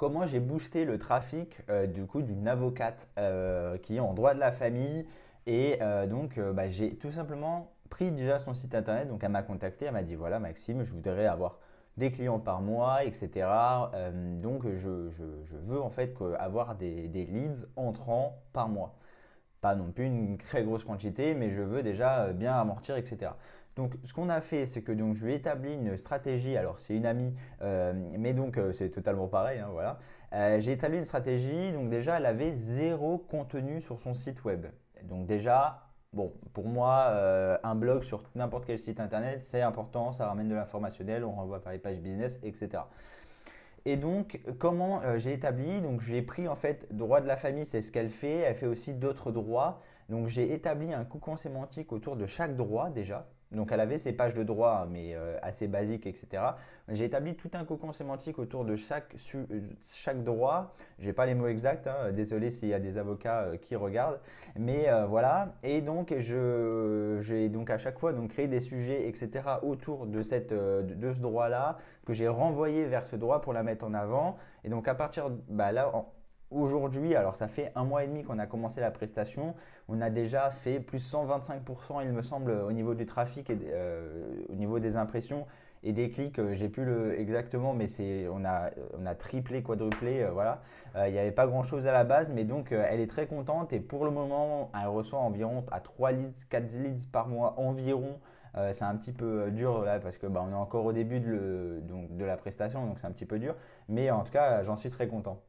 comment j'ai boosté le trafic du coup d'une avocate qui est en droit de la famille. Et bah, j'ai tout simplement pris déjà son site internet. Donc elle m'a contacté, elle m'a dit voilà Maxime, je voudrais avoir des clients par mois, etc. Donc je veux en fait avoir des leads entrants par mois. Pas non plus une très grosse quantité, mais je veux déjà bien amortir, etc. Donc, ce qu'on a fait, c'est que donc, je lui ai établi une stratégie. Alors, c'est une amie, mais donc c'est totalement pareil, hein, voilà. J'ai établi une stratégie. Donc, déjà, elle avait zéro contenu sur son site web. Donc, déjà, bon, pour moi, un blog sur n'importe quel site internet, c'est important. Ça ramène de l'informationnel, on renvoie vers les pages business, etc. Et donc, comment j'ai établi? Donc, j'ai pris en fait droit de la famille, c'est ce qu'elle fait. Elle fait aussi d'autres droits. Donc, j'ai établi un cocon sémantique autour de chaque droit déjà. Donc, elle avait ses pages de droit, mais assez basiques, etc. J'ai établi tout un cocon sémantique autour de chaque droit. Je n'ai pas les mots exacts, hein. Désolé s'il y a des avocats qui regardent. Mais voilà. Et donc, j'ai donc à chaque fois donc, créé des sujets, etc. autour de ce droit-là que j'ai renvoyé vers ce droit pour la mettre en avant. Et donc à partir bah là, aujourd'hui, alors ça fait un mois et demi qu'on a commencé la prestation, on a déjà fait plus 125% il me semble au niveau du trafic et au niveau des impressions et des clics. J'ai plus le exactement, mais on a triplé, quadruplé, voilà. Il n'y avait pas grand chose à la base, mais donc elle est très contente et pour le moment, elle reçoit environ à 3 leads, 4 leads par mois environ. C'est un petit peu dur là parce que bah, on est encore au début donc, de la prestation, donc c'est un petit peu dur. Mais en tout cas, j'en suis très content.